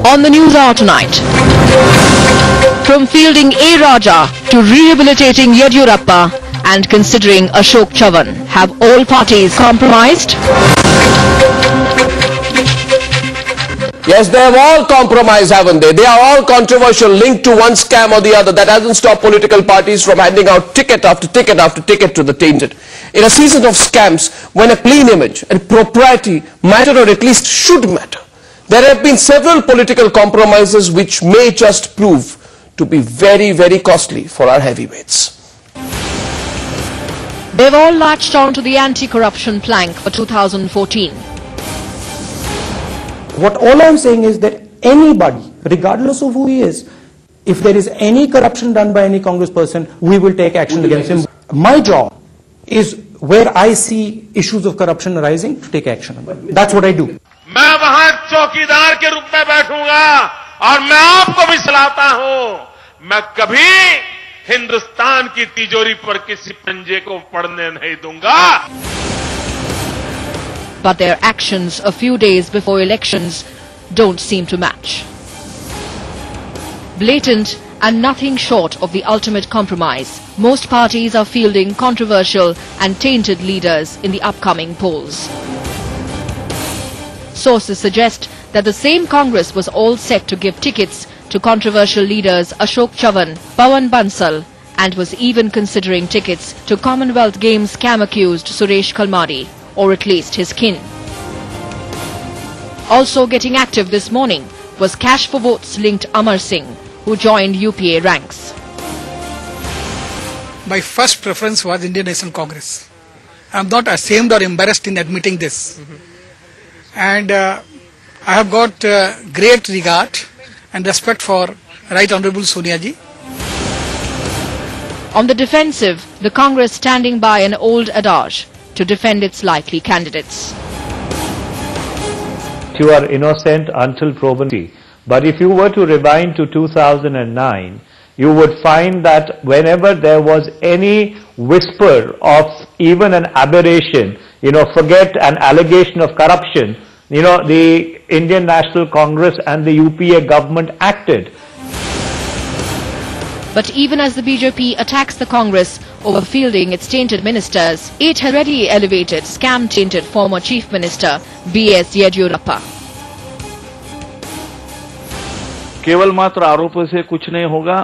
On the news hour tonight, from fielding A. Raja to rehabilitating Yediyurappa and considering Ashok Chavan, have all parties compromised? Yes, they have all compromised, haven't they? They are all controversial, linked to one scam or the other. That hasn't stopped political parties from handing out ticket after ticket after ticket to the tainted. In a season of scams, when a clean image and propriety matter, or at least should matter, there have been several political compromises which may just prove to be very, very costly for our heavyweights. They've all latched on to the anti-corruption plank for 2014. What all I'm saying is that anybody, regardless of who he is, if there is any corruption done by any Congress person, we will take action against him. My job is where I see issues of corruption arising to take action. That's what I do. मैं वहां चौकीदार के रूप में बैठूंगा और मैं आपको भी सलाहता हूं, मैं कभी हिंदुस्तान की तिजोरी पर किसी पंजे को पड़ने नहीं दूंगा. But their actions a few days before elections don't seem to match. Blatant and nothing short of the ultimate compromise, most parties are fielding controversial and tainted leaders in the upcoming polls. Sources suggest that the same Congress was all set to give tickets to controversial leaders Ashok Chavan, Pawan Bansal, and was even considering tickets to Commonwealth Games scam accused Suresh Kalmadi, or at least his kin. Also getting active this morning was Cash for Votes linked Amar Singh, who joined UPA ranks. My first preference was Indian National Congress. I am not ashamed or embarrassed in admitting this. And I have got great regard and respect for Right Honourable Sonia ji. On the defensive, the Congress standing by an old adage to defend its likely candidates. You are innocent until proven guilty. But if you were to rewind to 2009, you would find that whenever there was any whisper of even an aberration, forget an allegation of corruption, the Indian National Congress and the UPA government acted. But even as the BJP attacks the Congress over fielding its tainted ministers, it had already elevated scam-tainted former Chief Minister B.S. Yediyurappa. केवल मात्र आरोपों से कुछ नहीं होगा.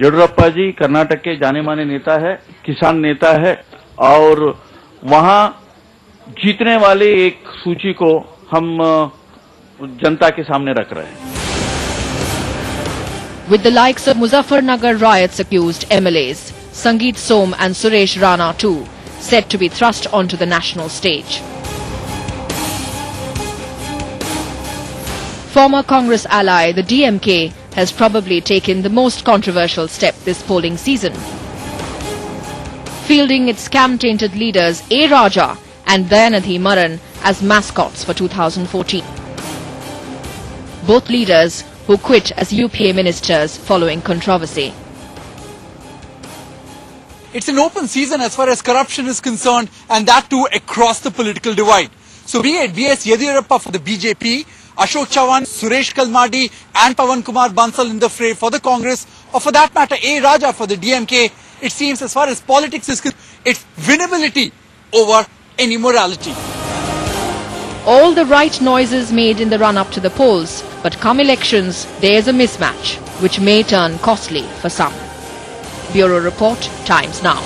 येडियुरप्पा जी कर्नाटक के जाने माने नेता है, किसान नेता है, और वहां जीतने वाले एक सूची को हम जनता के सामने रख रहे हैं. With the likes of Muzaffarnagar riots accused MLAs, Sangeet Som and Suresh Rana too, set to be thrust onto the national stage. Former Congress ally, the DMK, has probably taken the most controversial step this polling season, fielding its scam-tainted leaders A. Raja and Dayanidhi Maran as mascots for 2014. Both leaders who quit as UPA ministers following controversy. It's an open season as far as corruption is concerned, and that too across the political divide. So be it B.S. Yediyurappa for the BJP, Ashok Chavan, Suresh Kalmadi and Pawan Kumar Bansal in the fray for the Congress, or for that matter A. Raja for the DMK, it seems as far as politics is concerned, it's winnability over any morality. All the right noises made in the run-up to the polls, but come elections, there's a mismatch, which may turn costly for some. Bureau Report, Times Now.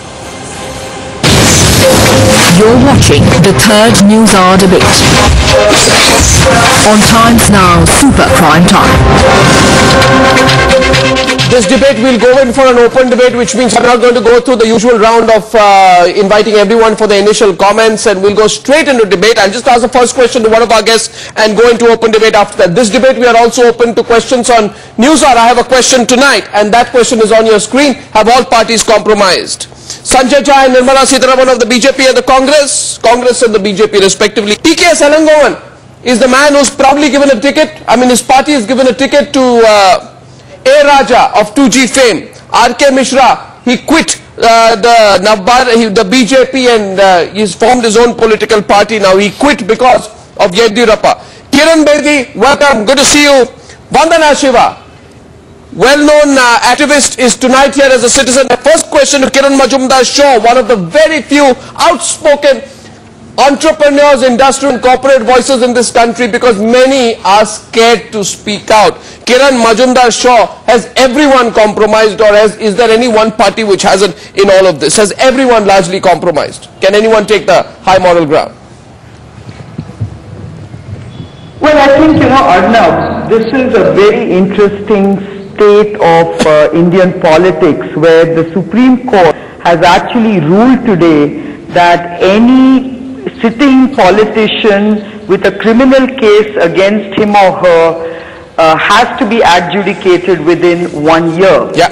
You're watching the third News Hour debate on Times Now Super Prime Time. This debate will go in for an open debate, which means I'm not going to go through the usual round of inviting everyone for the initial comments, and we'll go straight into debate. I'll just ask the first question to one of our guests and go into open debate after that. This debate, we are also open to questions on News Hour. I have a question tonight, and that question is on your screen. Have all parties compromised? Sanjay Jha and Nirmala Sitharaman of the BJP and the Congress and the BJP respectively. T.K. Salangovan is the man who's probably given a ticket. his party has given a ticket to A. Raja of 2G fame. R.K. Mishra, he quit the BJP and he's formed his own political party now. He quit because of Yediyurappa. Kiran Bedi, welcome. Good to see you. Vandana Shiva, well-known activist, is tonight here as a citizen. My first question to Kiran Mazumdar-Shaw, one of the very few outspoken entrepreneurs, industrial and corporate voices in this country, because many are scared to speak out. Kiran Mazumdar-Shaw, has everyone compromised, or is there any one party which hasn't in all of this? Has everyone largely compromised? Can anyone take the high moral ground? Well, I think, Arnab, this is a very interesting state of Indian politics, where the Supreme Court has actually ruled today that any sitting politician with a criminal case against him or her has to be adjudicated within 1 year. Yeah.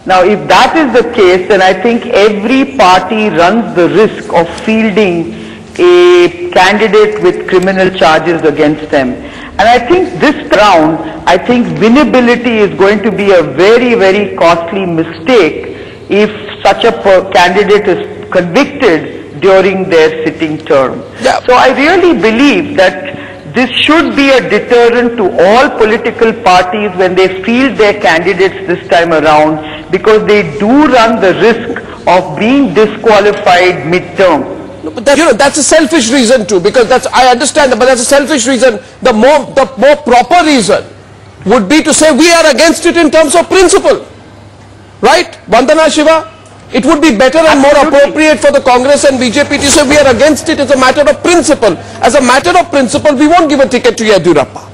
Now, if that is the case, then I think every party runs the risk of fielding a candidate with criminal charges against them. And I think this round, I think winnability is going to be a very, very costly mistake if such a candidate is convicted during their sitting term. Yeah. So I really believe that this should be a deterrent to all political parties when they field their candidates this time around, because they do run the risk of being disqualified mid-term. No, but that's a selfish reason too, because I understand that, but that's a selfish reason. The more proper reason would be to say we are against it in terms of principle, right? Vandana Shiva, it would be better and more appropriate for the Congress and BJP to say we are against it as a matter of principle. As a matter of principle, we won't give a ticket to Yediyurappa.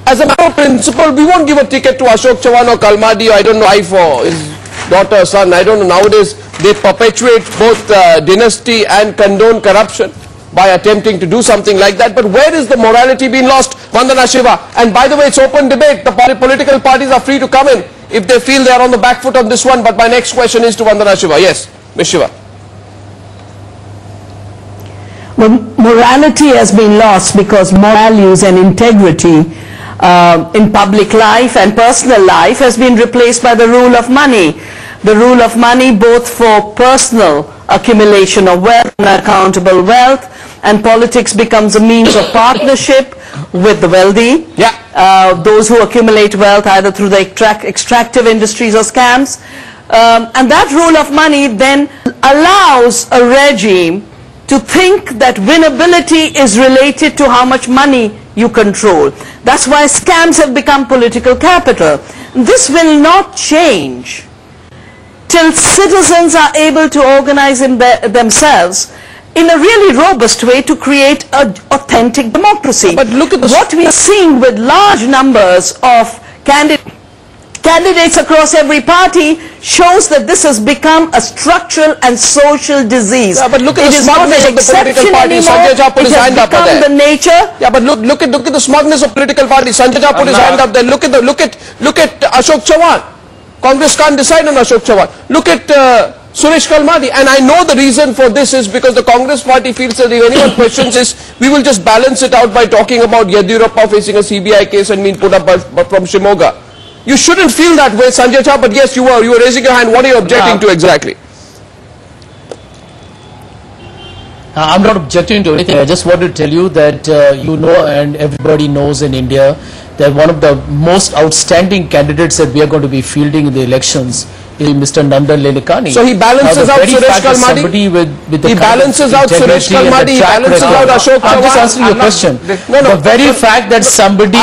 As a matter of principle, we won't give a ticket to Ashok Chavan or Kalmadi, or I don't know, wife or his daughter, son, I don't know. Nowadays, they perpetuate both dynasty and condone corruption by attempting to do something like that. But where is the morality being lost, Vandana Shiva? And by the way, it's open debate. The political parties are free to come in if they feel they are on the back foot on this one. But my next question is to Vandana Shiva. Yes, Ms. Shiva. Well, morality has been lost because values and integrity in public life and personal life has been replaced by the rule of money. The rule of money both for personal accumulation of wealth and accountable wealth, and politics becomes a means of partnership with the wealthy. Yeah. Those who accumulate wealth either through the extractive industries or scams. And that rule of money then allows a regime to think that winnability is related to how much money you control. That's why scams have become political capital. This will not change till citizens are able to organize themselves in a really robust way to create an authentic democracy. But look at what we are seeing with large numbers of candidates across every party shows that this has become a structural and social disease. Yeah, but look at the smugness of the political party. Sanjay Jha put his hand up there. The nature. Yeah, but look at the smugness of political party. Sanjay Jha put his hand up there. Look at Ashok Chavan. Congress can't decide on Ashok Chavan. Look at Suresh Kalmadi. And I know the reason for this is because the Congress party feels that if anyone questions this, we will just balance it out by talking about Yediyurappa facing a CBI case and being put up from Shimoga. You shouldn't feel that way, Sanjay Jha, but yes, you were raising your hand. What are you objecting to exactly? I'm not objecting to anything. I just want to tell you that and everybody knows in India that one of the most outstanding candidates that we are going to be fielding in the elections is Mr. Nandan Lelekani. So he balances out Suresh Kalmadi? He balances out Suresh Kalmadi, he balances out Ashok Chavan. I'm just answering your question. The very fact that somebody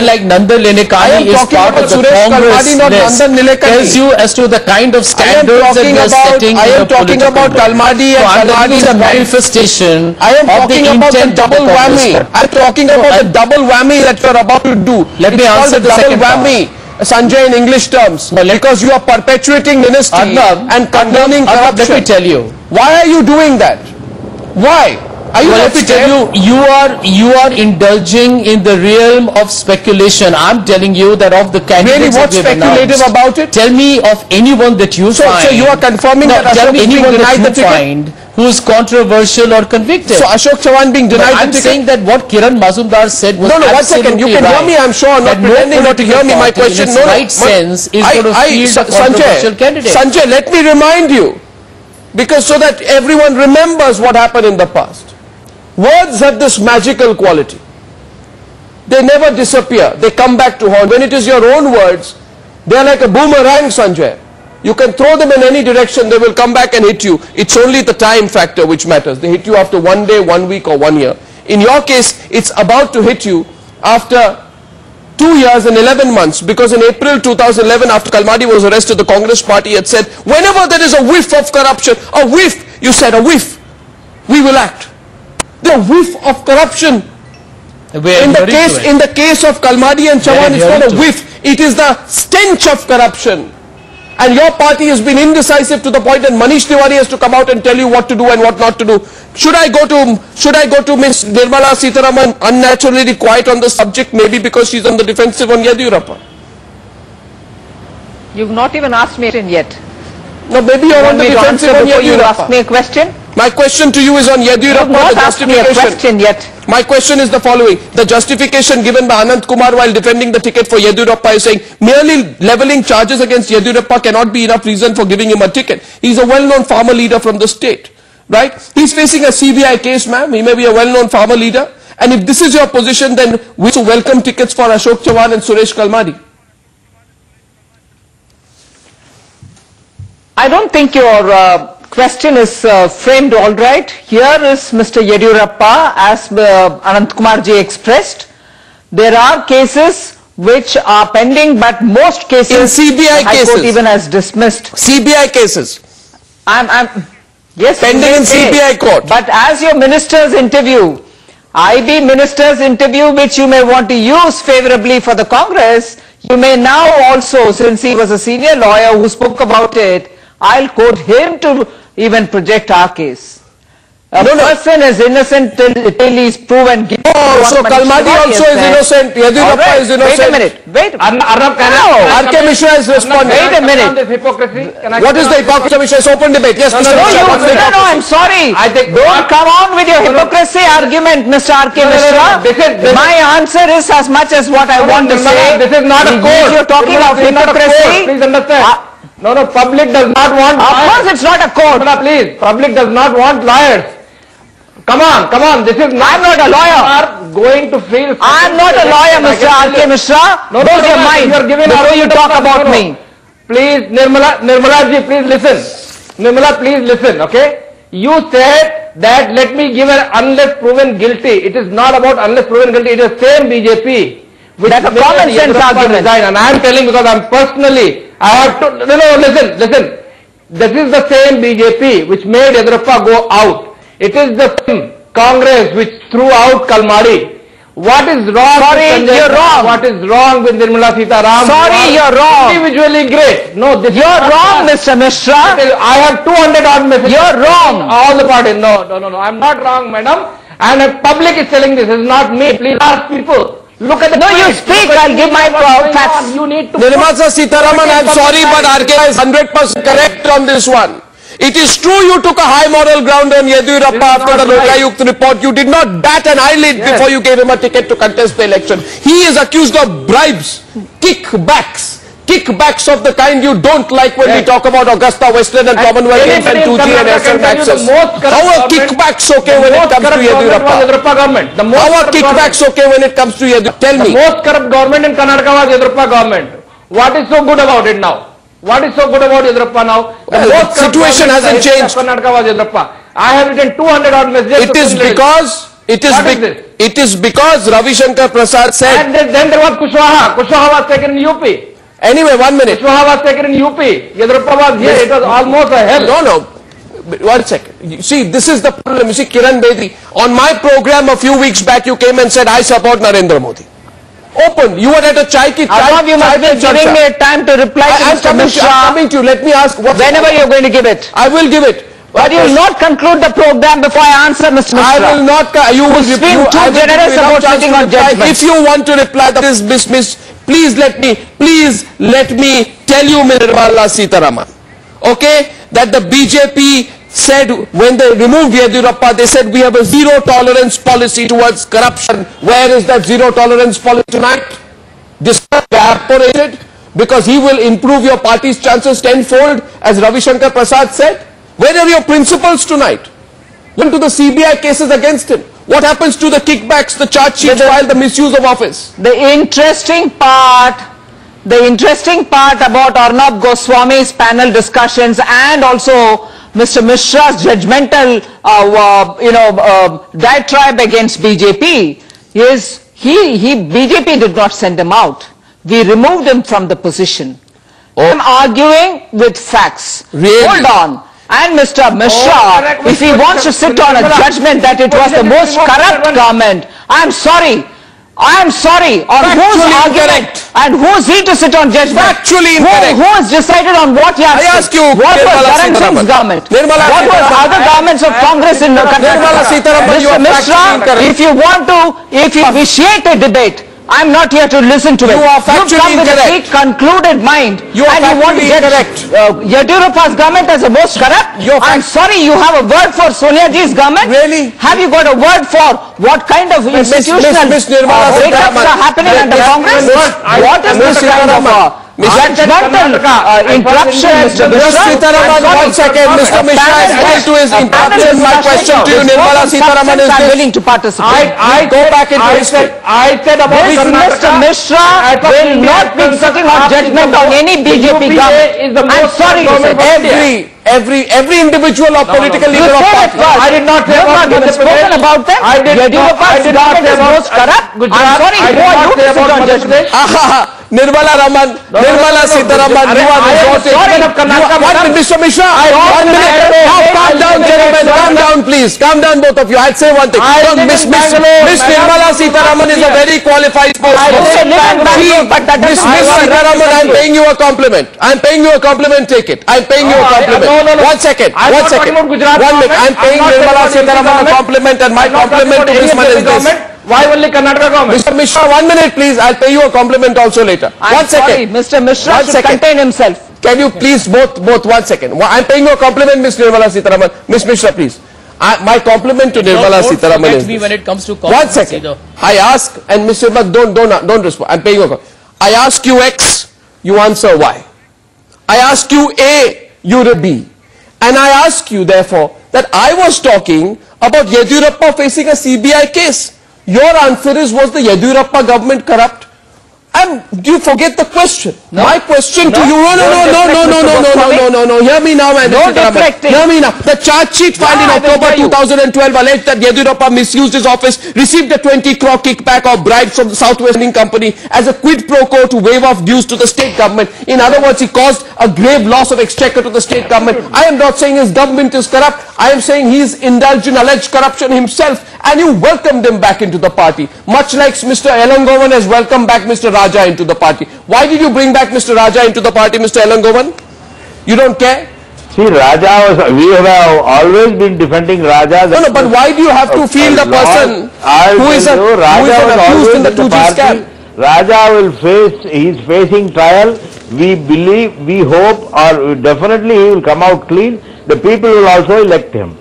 like Nandan Lelekani is part of the Congress list tells you as to the kind of standards that we are setting. I am talking about Kalmadi, and Kalmadi is a manifestation I am talking about the double whammy. I am talking about the double whammy that you are about to do. Let me answer the second part. Sanjay, in English terms, because you are perpetuating dynasty and condoning corruption. Let me tell you. Why are you doing that? Why? Let me tell you, you are indulging in the realm of speculation. I'm telling you that of the candidates what's speculative about it? Tell me of anyone that you find. So you are confirming that Ashok is being denied the ticket? Who is controversial or convicted. So Ashok Chavan being denied the ticket? I'm saying that what Kiran Mazumdar said was No, 1 second. You can hear me, I'm sure. I'm not pretending not to hear me. My question, in its right sense, is going to field a controversial candidate. Sanjay, let me remind you, because so that everyone remembers what happened in the past. Words have this magical quality. they never disappear. They come back to haunt. When it is your own words, they are like a boomerang, Sanjay. You can throw them in any direction, they will come back and hit you. It's only the time factor which matters. They hit you after 1 day, 1 week or 1 year. In your case, it's about to hit you after 2 years and 11 months, because in April 2011, after Kalmadi was arrested, the Congress party had said, whenever there is a whiff of corruption, a whiff, you said a whiff, we will act. The whiff of corruption. In the case of Kalmadi and Chavan, it's not a whiff, it is the stench of corruption. And your party has been indecisive to the point that Manish Tiwari has to come out and tell you what to do and what not to do. Should I go to Ms. Nirmala Sitharaman unnaturally quiet on the subject, maybe because she's on the defensive on Yediyurappa? You've not even asked me yet. No, maybe you're on the defensive on Yediyurappa. You asked me a question? My question to you is on Yediyurappa. You've not asked me a question yet. My question is the following. The justification given by Anand Kumar while defending the ticket for Yediyurappa is saying merely levelling charges against Yediyurappa cannot be enough reason for giving him a ticket. He's a well-known farmer leader from the state, right? He's facing a CBI case, ma'am. He may be a well-known farmer leader. And if this is your position, then we should welcome tickets for Ashok Chavan and Suresh Kalmadi. I don't think your question is framed all right. Here is Mr. Yediyurappa, as Anant Kumar ji expressed. There are cases which are pending, but most cases in CBI High cases Court even has dismissed. CBI cases. Yes, pending in CBI court. But as your minister's interview, IB minister's interview, which you may want to use favorably for the Congress, you may now also, since he was a senior lawyer who spoke about it, I'll quote him to even project our case. A person is innocent till he's proven guilty. Oh, so Kalmadi also is innocent. Yediyurappa is innocent. Wait a minute. RK Mishra is responding. Wait a minute. What is the hypocrisy? Mishra? It's open debate. Yes, Mr. Mishra. No, I'm sorry. Don't come on with your hypocrisy argument, Mr. RK Mishra. My answer is as much as what I want to say. This is not a court. You're talking of hypocrisy. Please understand. No, public does not want liars. Of course it's not a court. No, please. Public does not want liars. Come on. This is not. I'm not a lawyer. You are going to feel. I'm not a lawyer, Mr. RK Mishra. Close your mind before you talk about me. Please, Nirmala ji, please listen. Nirmala, please listen, okay? You said that let me give an unless proven guilty. It is not about unless proven guilty. It is same BJP. That's a common sense argument. And I am telling because I am personally, I have to, listen. This is the same BJP which made Yediyurappa go out. It is the same Congress which threw out Kalmadi. What is wrong? Sorry, you're wrong. What is wrong with Nirmala Sitharaman? Sorry, you're wrong. Individually great. No, this you're wrong, Mr. Mishra. I have 200 odd messages. You're wrong. All the parties. No. I'm not wrong, madam. And the public is telling this. It's not me. Please ask people. Look at the. No, you speak. I'll give my facts. You need to. Nirmala Sitharaman, I'm sorry, but RK is 100% correct on this one. It is true you took a high moral ground on Yediyurappa after the Lokayukt report. You did not bat an eyelid before you gave him a ticket to contest the election. He is accused of bribes, kickbacks of the kind you don't like when we talk about Augusta, Westland and Commonwealth Games and 2G and SM taxes. How are kickbacks okay when it comes to Yediyurappa? How are kickbacks okay when it comes to Yediyurappa? Tell me. The most corrupt government in Karnataka was Yediyurappa government. What is so good about it now? What is so good about Yediyurappa now? The situation hasn't changed. Karnataka was Yediyurappa. I have written 200 odd messages. It is because Ravi Shankar Prasad said. And then there was Kushwaha. Kushwaha was taken in UP. Anyway, 1 minute. Kushwaha was taken in UP. Yediyurappa was here. It was almost a hell. No. 1 second. You see, this is the problem. You see, Kiran Bedi, on my program a few weeks back, you came and said, I support Narendra Modi. Open. You were at a chai ki chai. You must be giving me time to reply to Mr. Mishra. I'm coming to you. Let me ask. Whenever you're going to give it. I will give it. But you will not conclude the program before I answer, Mr. Mishra. I will not. You will being too generous about sitting on judgment. If you want to reply to this, please let me tell you, Nirmala Sitharaman, okay, that the BJP said when they removed Yediyurappa, they said we have a zero tolerance policy towards corruption. Where is that zero tolerance policy tonight? This is evaporated because he will improve your party's chances tenfold, as Ravi Shankar Prasad said. Where are your principles tonight? Went to the CBI cases against him. What happens to the kickbacks, the charge sheets filed, the misuse of office? The interesting part about Arnab Goswami's panel discussions and also Mr. Mishra's judgmental, diatribe against BJP is BJP did not send him out. We removed him from the position. I'm arguing with facts. Really? Hold on. And Mr. Mishra, if he wants to sit on a judgment that it was the most corrupt government, I'm sorry. On whose argument? And who's he to sit on judgment? Factually incorrect. Who has decided on what he has? I ask you, what was Karan Singh's government? What was other governments of Congress in the country? Mr. Mishra, if you initiate a debate, I'm not here to listen to it. You are factually incorrect. With a concluded mind. You are factually incorrect. Yadurappa's government as the most corrupt? I'm sorry, you have a word for Sonia Ji's government? Really? Have you got a word for what kind of institutional breakups are happening under Congress? What is this kind of judgmental interruption, Mr. Mishra? One second, Mr. Mishra is going to his interruption. My question to you, Nirmala Sitharaman, is this. Willing to participate. I go back into history. I said about this Mr. Mishra will not be sitting on judgment on any BJP government. I'm sorry to say every individual or political leader of party. I did not say spoken about them. I did not say about I'm sorry, who are you to sit on judgment? Nirmala Sitharaman, you are resorting. Mr. Mishra, 1 minute. Calm down, gentlemen. Calm down, please. Calm down, both of you. I'd say one thing. Miss Nirmala Sitharaman is a very qualified spokesperson. Miss Sitharaman, I'm paying you a compliment. Take it. I'm paying you a compliment. 1 second. 1 minute. I'm paying Nirmala Sitharaman a compliment, and my compliment to Ms. Man is this. Why only Karnataka government? Mr. Mishra, 1 minute please. I'll pay you a compliment also later. I'm sorry, Mr. Mishra should contain himself. Can you please both 1 second. I'm paying you a compliment, Ms. Nirmala Sitharaman. Ms. Mishra, please. My compliment to Nirmala Sitharaman is when it comes to 1 second. I ask, and Mr. Nirmala, don't respond. I'm paying you a compliment. I ask you X, you answer Y. I ask you A, you read B. And I ask you, therefore, that I was talking about Yediyurappa facing a CBI case. Your answer is, was the Yediyurappa government corrupt? And do you forget the question? No. My question to you, no. Hear me now, and hear me now. The charge sheet filed in October 2012 alleged that Yediyurappa misused his office, received a 20 crore kickback or bribe from the Southwestern Company as a quid pro quo to waive off dues to the state government. In other words, he caused a grave loss of exchequer to the state government. I am not saying his government is corrupt. I am saying he is indulged in alleged corruption himself, and you welcomed him back into the party, much like Mr. Elangovan has welcomed back Mr. Raja into the party. Why did you bring back Mr. Raja into the party, Mr. Elangovan? You don't care? See, we have always been defending Raja. No, but why do you have to feel the person who is accused in the 2G scam? Raja he is facing trial. We believe, we hope, or definitely he will come out clean. The people will also elect him.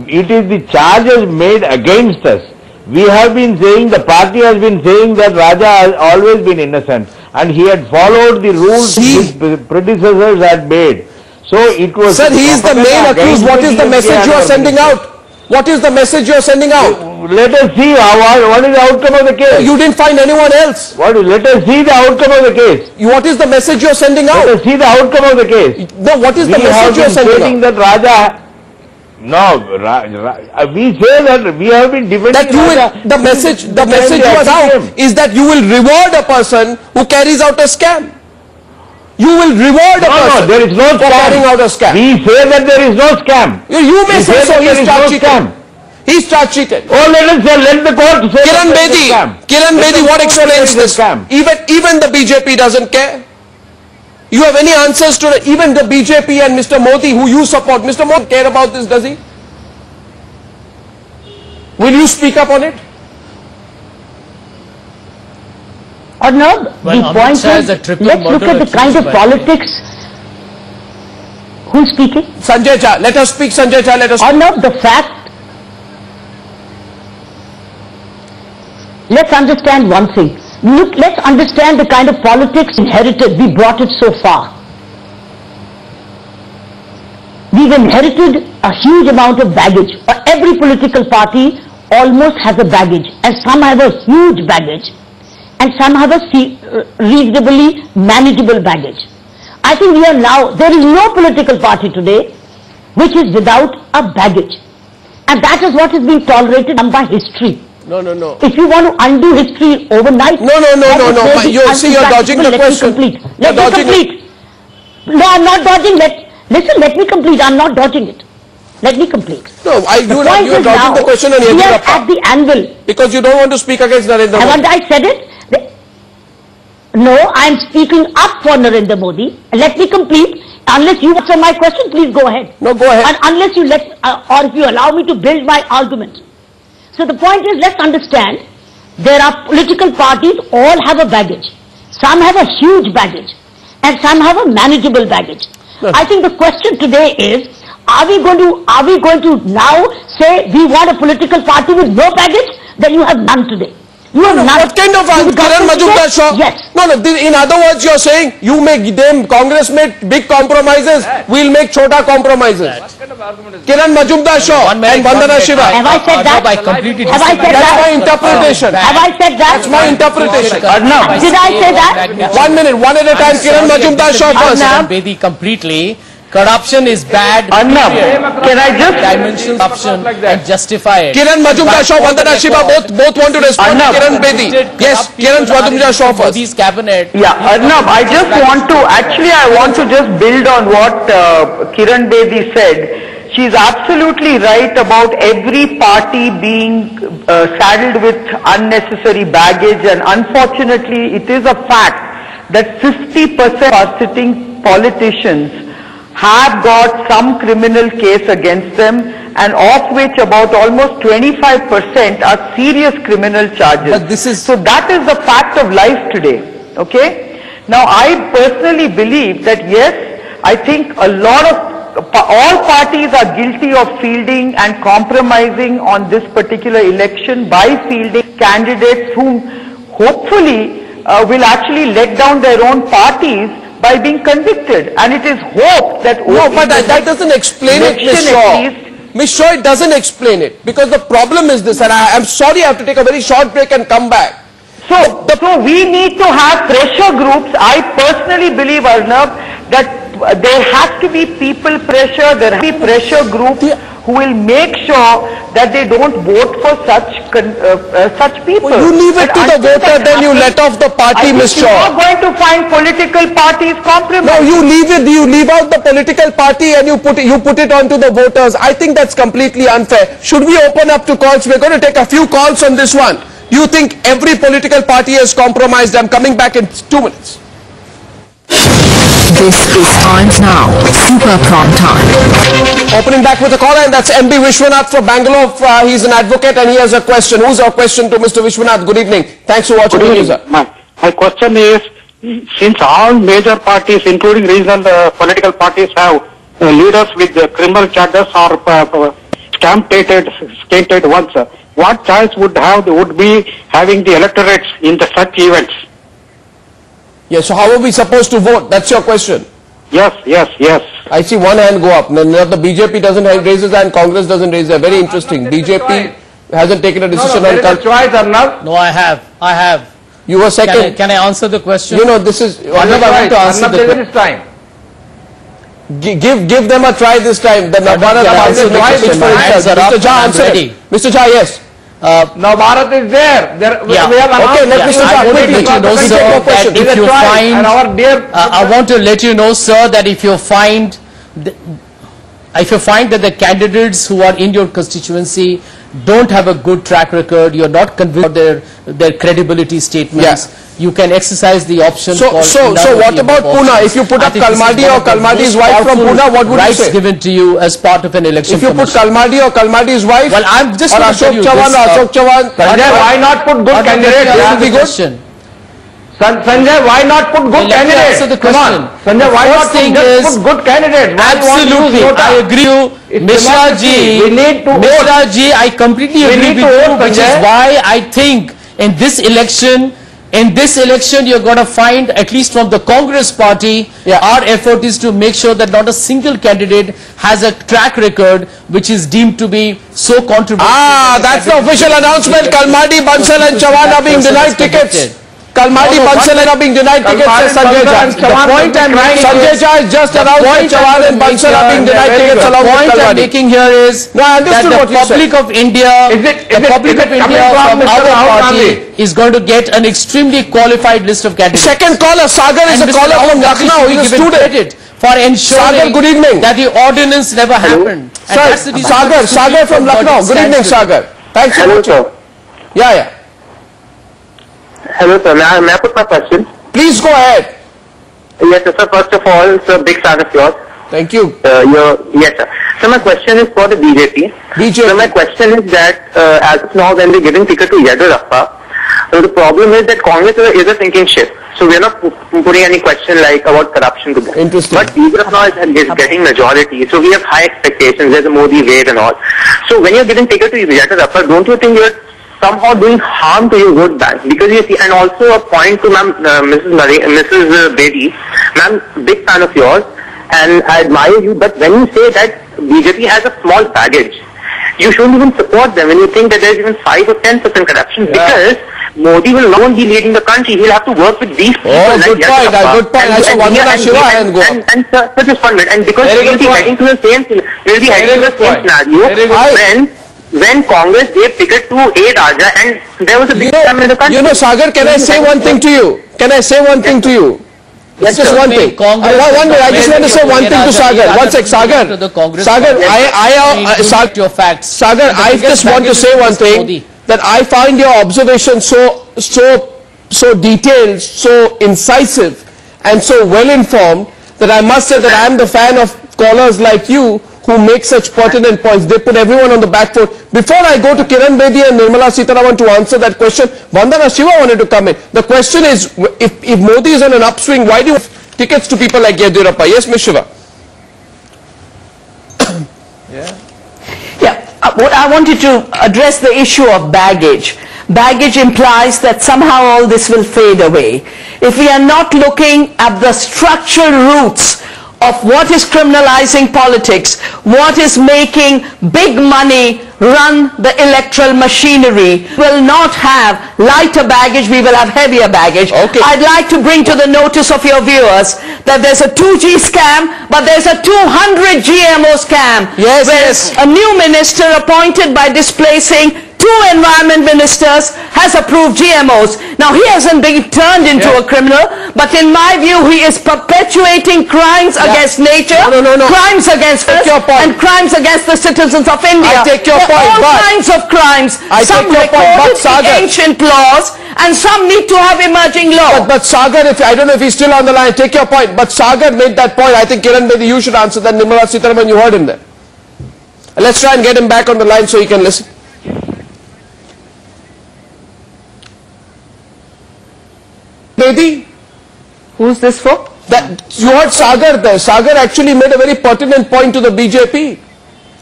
It is the charges made against us. We have been saying, the party has been saying that Raja has always been innocent, and he had followed the rules his predecessors had made. So it was... Sir, he is the main accused. What is the message you are sending out? What is the message you are sending out? Let us see what is the outcome of the case. You didn't find anyone else. Let us see the outcome of the case. What is the message you are sending out? Let us see the outcome of the case. No, what is the message you are sending out? That Raja... No, we say that we have been defending the message you are out is that you will reward a person who carries out a scam. You will reward a person there is no for carrying out a scam. We say that there is no scam. You may say so. He's charge cheated. Oh, let the court say Kiran Bedi, what explains this? Even the BJP doesn't care. You have any answers to even the BJP and Mr. Modi, who you support? Mr. Modi care about this, does he? Will you speak up on it? Or no? The point is, let's look at the kind of politics. Who's speaking? Sanjay Jha. Let us speak, Sanjay Jha. Let us speak. Or no, the fact. Let's understand one thing. Look, let's understand the kind of politics inherited. We brought it so far. We've inherited a huge amount of baggage. Every political party almost has a baggage, and some have a huge baggage, and some have a reasonably manageable baggage. I think we are now, there is no political party today which is without a baggage. And that is what is being tolerated by history. No. If you want to undo history overnight... No. You're dodging the question. Let me complete. No, I'm not dodging. Listen, let me complete. I'm not dodging it. Let me complete. No, you're dodging the question on we are at the anvil. Because you don't want to speak against Narendra Modi. Haven't I said it? No, I'm speaking up for Narendra Modi. Let me complete. Unless you answer my question, please go ahead. No, go ahead. And unless you or if you allow me to build my argument. So the point is, let's understand, there are political parties, all have a baggage. Some have a huge baggage, and some have a manageable baggage. I think the question today is, are we going to now say we want a political party with no baggage? Then you have none today. You have none. What kind of Kiran Mazumdar-Shaw? Yes. No. In other words, you're saying you make them, Congress made big compromises, we'll make chota compromises. Kiran Mazumdar-Shaw and Vandana Shiva. Have I said that? Have I said that? That's my interpretation. Have I said that? That's my interpretation. Did I say that? 1 minute, one at a time. Kiran Mazumdar-Shaw first. Bedi completely. Corruption is bad. Can I just dimension corruption and justify it? Kiran Mazumdar-Shaw, Vandana Shiva, both want to respond to Kiran Bedi. Yes, Kiran Mazumdar-Shaw first. Modi's cabinet. Yeah, Arnab, I just want to, I want to just build on what Kiran Bedi said. She's absolutely right about every party being saddled with unnecessary baggage, and unfortunately it is a fact that 50% of sitting politicians have got some criminal case against them, and of which about almost 25% are serious criminal charges. But this is... So that is the fact of life today. Okay? Now I personally believe that yes, I think all parties are guilty of fielding and compromising on this particular election by fielding candidates whom hopefully will actually let down their own parties by being convicted, and it is hoped that... No, but that doesn't explain it, Ms. Shaw. Ms. Shaw, it doesn't explain it, because the problem is this, and I'm sorry I have to take a very short break and come back. So we need to have pressure groups. I personally believe, Arnab, that there has to be people pressure, there has to be pressure groups who will make sure that they don't vote for such people. Well, you leave it to the voter, then you let off the party, Ms. Shaw. You are going to find political parties compromise. No, you leave out the political party and you put it onto the voters. I think that's completely unfair. Should we open up to calls? We're going to take a few calls on this one. You think every political party has compromised? I'm coming back in 2 minutes. This is Times Now, Super Prime Time. Opening back with a caller, and that's MB Vishwanath from Bangalore. He's an advocate and he has a question. Who's our question to Mr. Vishwanath? Good evening. Thanks for watching the news. My question is, since all major parties, including regional political parties, have leaders with criminal charges or state-aid ones, what choice would be having the electorates in such events? Yes, so how are we supposed to vote? That's your question. Yes. I see one hand go up. Now the BJP doesn't raise his hand, Congress doesn't raise it. Very interesting. BJP hasn't taken a decision on... No, I have. You were second. Can I answer the question? You know, this is... I want to answer the question. Give them a try this time. The Navbharat answer the question. Mr. Jha, answer it. Mr. Jha, yes. Navbharat is there. We have okay, let Mr. Jha quickly. If you find, I want to let you know, sir, that if you find that the candidates who are in your constituency don't have a good track record, you're not convinced of their credibility statements, you can exercise the option. So what about Pune? If you put up Kalmadi or Kalmadi's wife from Pune, what would you say? Rights given to you as part of an election. If you put Kalmadi or Kalmadi's wife, well, I'm just or Ashok Chavan, Sanjay, why not put good candidates? That will be good. Sanjay, why not put good candidates? Answer the question. Sanjay, why not put good candidates? Absolutely, I agree. Mishra ji, I completely agree with you, which is why I think in this election, In this election, you're going to find, at least from the Congress party, our effort is to make sure that not a single candidate has a track record which is deemed to be so controversial. That's the official announcement. Kalmadi, Bansal and Chavan are being denied tickets. Kalmadi, Bansal are being denied tickets, says Sanjay Jha. The point I'm making Sanjay Jha is just announced that Chavan and Bansal are being denied tickets along with Kalmadi. The point I'm making here is that the public of India, from our party is going to get an extremely qualified list of candidates. Second caller, Sagar is a caller from Lucknow. He's a student. For ensuring good evening. that the ordinance never happened. Sagar from Lucknow. Good evening, Sagar. Thanks so much. Hello, sir. Yeah. Hello, sir. May I put my question? Please go ahead. Yes, sir. First of all, it's a big fan of yours. Thank you. Yes, sir. So my question is for the BJP. So my question is that as of now, when we're giving ticket to Yadurappa, the problem is that Congress is a sinking ship. So we're not putting any question like about corruption to them. Interesting. But Yadurappa is getting majority. So we have high expectations. There's a Modi wave and all. So when you're giving ticket to Yadurappa, don't you think you're somehow doing harm to your vote bank? Because you see, and also a point to ma'am, Mrs. Bedi, ma'am, big fan of yours, and I admire you, but when you say that BJP has a small baggage, you shouldn't even support them when you think that there's even 5 or 10% corruption, because Modi will not be leading the country. He'll have to work with these people. Good point. I saw Mazumdar-Shaw and go. And sir, just 1 minute. And because we'll be heading to the same scenario when Congress gave ticket to A. Raja and there was a big time in the country. You know, Sagar, can I say one thing to you? Yes, just one thing. 1 minute, I just want to say one thing to Sagar. One sec, Sagar, I just want to say one thing, that I find your observation so detailed, so incisive, and so well informed, that I must say that I am the fan of callers like you who make such pertinent points. They put everyone on the back foot. Before I go to Kiran Bedi and Nirmala Sitharaman to answer that question, Vandana Shiva wanted to come in. The question is, if Modi is on an upswing, why do you give tickets to people like Yadurappa? Yes, Ms. Shiva. I wanted to address the issue of baggage. Baggage implies that somehow all this will fade away. If we are not looking at the structural roots of what is criminalizing politics, what is making big money run the electoral machinery, will not have lighter baggage, we will have heavier baggage. I'd like to bring to the notice of your viewers that there's a 2G scam, but there's a 200 GMO scam. Yes. A new minister appointed by displacing 2 environment ministers has approved GMOs. Now he hasn't been turned into a criminal, but in my view he is perpetuating crimes against nature, crimes against us, and crimes against the citizens of India. I take your point, all kinds of crimes. Some recorded in ancient laws, and some need to have emerging law. But Sagar, I don't know if he's still on the line, take your point. But Sagar made that point. I think Kiran Bedi, you should answer that. Nirmala Sitharaman, you heard him there. Let's try and get him back on the line so he can listen. Bedi? Who's this for? You heard Sagar there. Sagar actually made a very pertinent point to the BJP.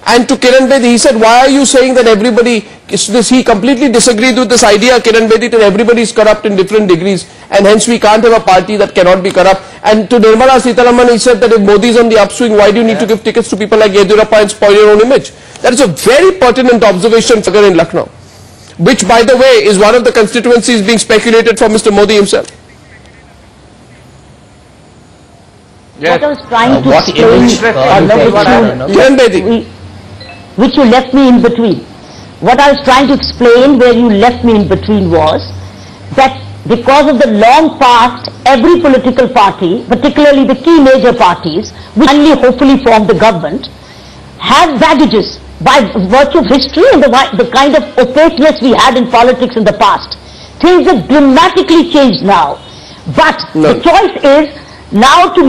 And to Kiran Bedi, he said, why are you saying that everybody, he completely disagreed with this idea, Kiran Bedi, that everybody is corrupt in different degrees, and hence we can't have a party that cannot be corrupt. And to Nirmala Sitharaman, he said that if Modi is on the upswing, why do you need to give tickets to people like Yadurappa and spoil your own image? That is a very pertinent observation, Sagar, in Lucknow, which, by the way, is one of the constituencies being speculated for Mr. Modi himself. What I was trying to explain, which you left me in between. What I was trying to explain where you left me in between was that because of the long past, every political party, particularly the key major parties, which finally hopefully form the government, have baggages by virtue of history and the kind of opaqueness we had in politics in the past. Things have dramatically changed now. But the choice is now to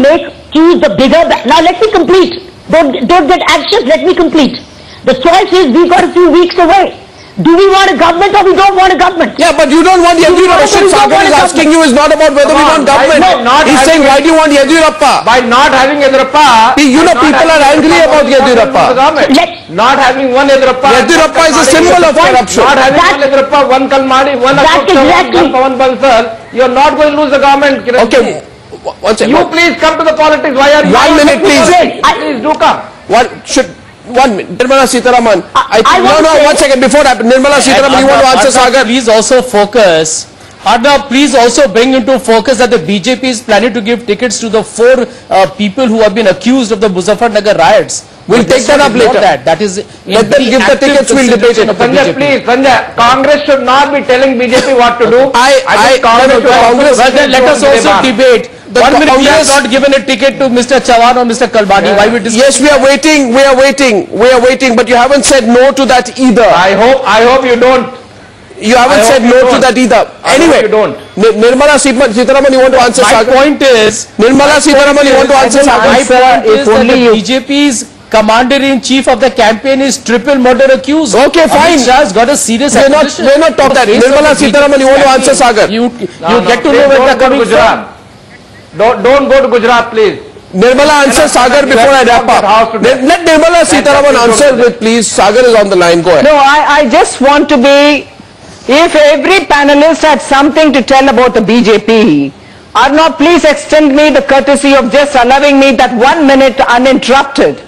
choose the bigger. Now let me complete. Don't get anxious. Let me complete. The choice is we've got a few weeks away. Do we want a government or we don't want a government? Yeah, but you don't want Yediyurappa. What Sagar is asking you is not about whether we want government. He's saying, why do you want Yediyurappa? By not having Yediyurappa, you know, people are angry about Yediyurappa. Not having one Yediyurappa. Yediyurappa is a symbol of corruption. Not having one Yediyurappa, one Kalmadi, one Ashok Chavan, one Pawan Bansal, you are not going to lose the government, Kiran. Okay. You please come to the politics. Why are you? 1 minute, please. Please do come. One minute. Nirmala Sitharaman. No, 1 second. Before that, Nirmala Sitharaman, you want to answer Sagar? Please also focus. Arnav, please also bring into focus that the BJP is planning to give tickets to the 4 people who have been accused of the Muzaffarnagar riots. We'll take that up later. That is, let them give the tickets. We'll debate it. Sanjay, please, Sanjay, Congress should not be telling BJP what to do. I think Congress. Let us also debate. 1 minute, we have not given a ticket to Mr. Chavan or Mr. Kalbani. Why we discuss? Yes, we are waiting, but you haven't said no to that either. I hope you don't. You haven't said no to that either. Anyway, you don't. Nirmala Sitharaman, you want to answer Sagar? My point is, Nirmala Sitharaman, you want to answer Sagar? My point is that the BJP's commander-in-chief of the campaign is triple murder accused. Okay, fine. Amit Shah has got a serious accusation. We're not talking that. Nirmala Sitharaman, you want to answer Sagar? You get to know where they're coming from. Don't go to Gujarat, please. Nirmala, answer Sagar before I wrap up. Let Nirmala Sitharaman answer with, please. Sagar is on the line. Go ahead. No, I just want to be, if every panelist had something to tell about the BJP, Arnav, please extend me the courtesy of just allowing me that 1 minute uninterrupted.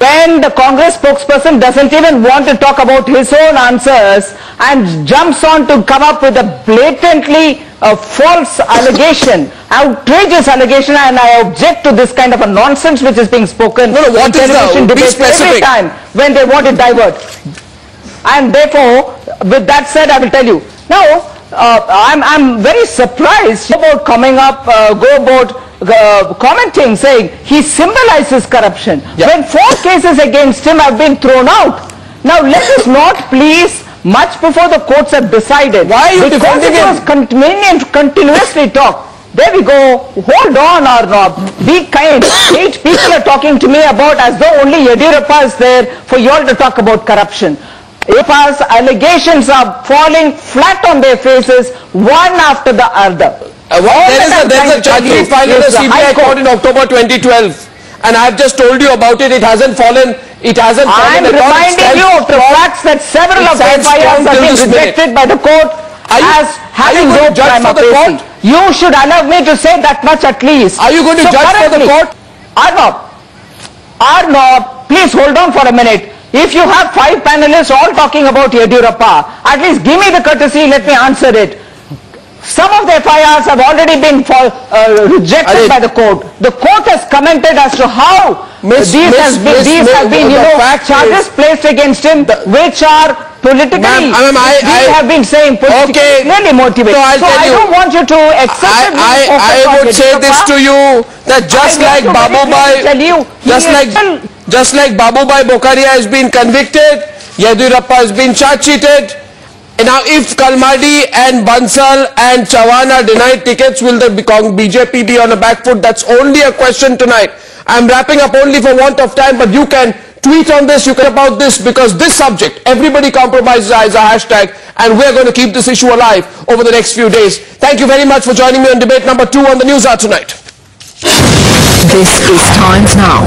When the Congress spokesperson doesn't even want to talk about his own answers and jumps on to come up with a blatantly false allegation, outrageous allegation, and I object to this kind of a nonsense which is being spoken in television debates every time when they want to divert. And therefore, with that said, I will tell you. Now, I'm very surprised about coming up, commenting, saying he symbolizes corruption. When 4 cases against him have been thrown out. Now, let us not please, much before the courts have decided. Why are you defending him? Because it was convenient continuously talk. There we go. Hold on, Arnav. Be kind. 8 people are talking to me about as though only Yediyurappa is there for you all to talk about corruption. If our allegations are falling flat on their faces, one after the other. There is a charge sheet filed in the CBI court in October 2012, and I have just told you about it. It hasn't fallen. I am reminding you of the facts that several of the FIRs have been rejected by the court as having no prima facie. You should allow me to say that much at least. Are you going to judge for the court? Arnav, please hold on for a minute. If you have 5 panelists all talking about Yediyurappa, at least give me the courtesy, let me answer it. Some of the FIRs have already been rejected by the court. The court has commented as to how these have been, charges placed against him, which are politically, these have been saying politically motivated. So I don't want you to accept I would say this to you, that just like Babubai Bokaria has been convicted, Yediyurappa has been charge sheeted. And now if Kalmadi and Bansal and Chavan are denied tickets, will the BJP be on a back foot? That's only a question tonight. I'm wrapping up only for want of time, but you can tweet on this, you can about this, because this subject, everybody compromises, is a hashtag, and we're going to keep this issue alive over the next few days. Thank you very much for joining me on debate number 2 on the News Hour tonight. This is Times Now.